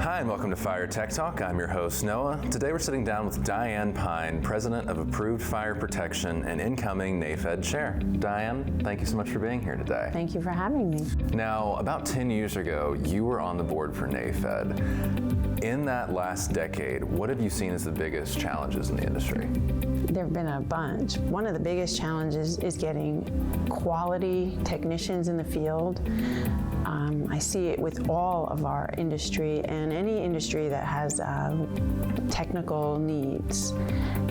Hi, and welcome to FireTech Talk. I'm your host, Noah. Today we're sitting down with Diane Pein, President of Approved Fire Protection and incoming NAFED Chair. Diane, thank you so much for being here today. Thank you for having me. Now, about 10 years ago, you were on the board for NAFED. In that last decade, what have you seen as the biggest challenges in the industry? There have been a bunch. One of the biggest challenges is getting quality technicians in the field. I see it with all of our industry and any industry that has technical needs.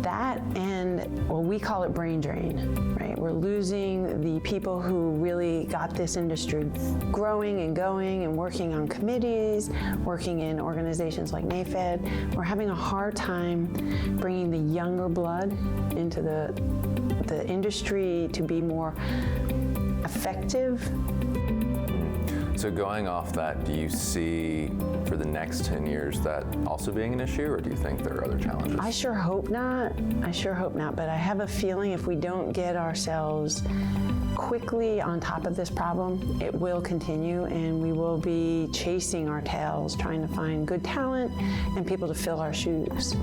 That and, well, we call it brain drain, right? We're losing the people who really got this industry growing and going and working on committees, working in organizations like NAFED. We're having a hard time bringing the younger blood into the industry to be more effective. So going off that, do you see for the next 10 years that also being an issue, or do you think there are other challenges? I sure hope not. But I have a feeling if we don't get ourselves quickly on top of this problem, it will continue and we will be chasing our tails, trying to find good talent and people to fill our shoes.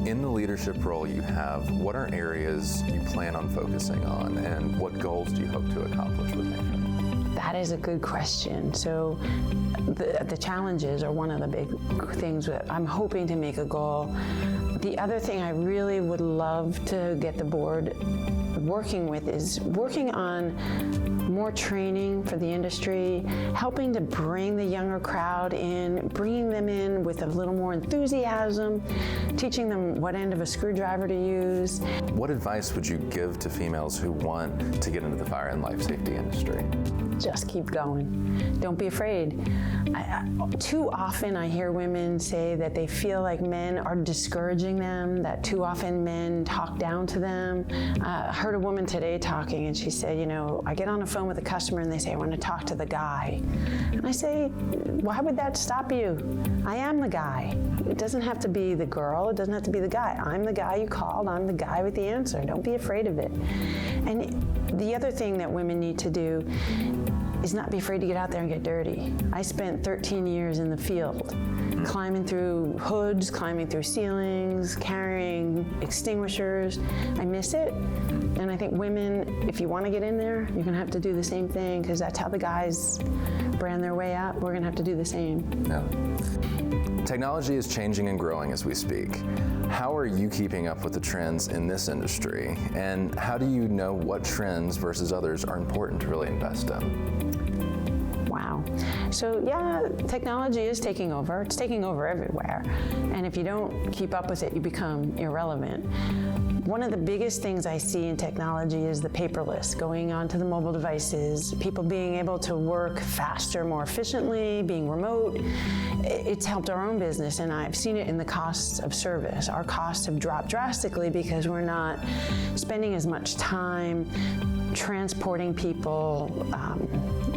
In the leadership role you have, what are areas you plan on focusing on, and what goals do you hope to accomplish with NAFED? That is a good question. So the challenges are one of the big things that I'm hoping to make a goal. The other thing I really would love to get the board working with is working on more training for the industry, helping to bring the younger crowd in, bringing them in with a little more enthusiasm, teaching them what end of a screwdriver to use. What advice would you give to females who want to get into the fire and life safety industry? Just keep going. Don't be afraid. Too often I hear women say that they feel like men are discouraging them, that too often men talk down to them. I heard a woman today talking and she said, you know, I get on the phone with a customer and they say, I want to talk to the guy. And I say, why would that stop you? I am the guy. It doesn't have to be the girl. It doesn't have to be the guy. I'm the guy you called. I'm the guy with the answer. Don't be afraid of it. And the other thing that women need to do is not be afraid to get out there and get dirty. I spent 13 years in the field, climbing through hoods, climbing through ceilings, carrying extinguishers. I miss it. And I think women, if you want to get in there, you're going to have to do the same thing, because that's how the guys brand their way up. We're going to have to do the same. Yeah. Technology is changing and growing as we speak. How are you keeping up with the trends in this industry? And how do you know what trends versus others are important to really invest in? Wow. So yeah, technology is taking over. It's taking over everywhere. And if you don't keep up with it, you become irrelevant. One of the biggest things I see in technology is the paperless, going onto the mobile devices, people being able to work faster, more efficiently, being remote. It's helped our own business, and I've seen it in the costs of service. Our costs have dropped drastically because we're not spending as much time transporting people,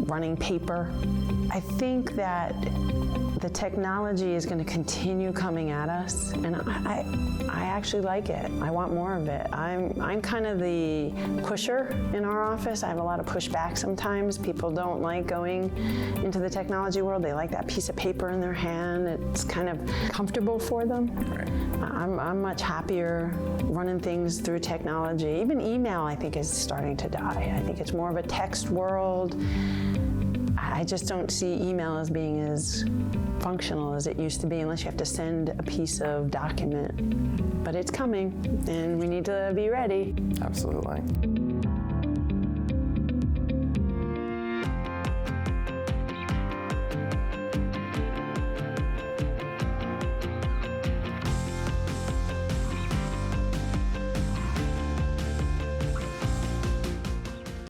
running paper. I think that the technology is going to continue coming at us, and I actually like it. I want more of it. I'm kind of the pusher in our office. I have a lot of pushback sometimes. People don't like going into the technology world. They like that piece of paper in their hand. It's kind of comfortable for them. Right. I'm much happier running things through technology. Even email, I think, is starting to die. I think it's more of a text world. I just don't see email as being as functional as it used to be unless you have to send a piece of document. But it's coming, and we need to be ready. Absolutely.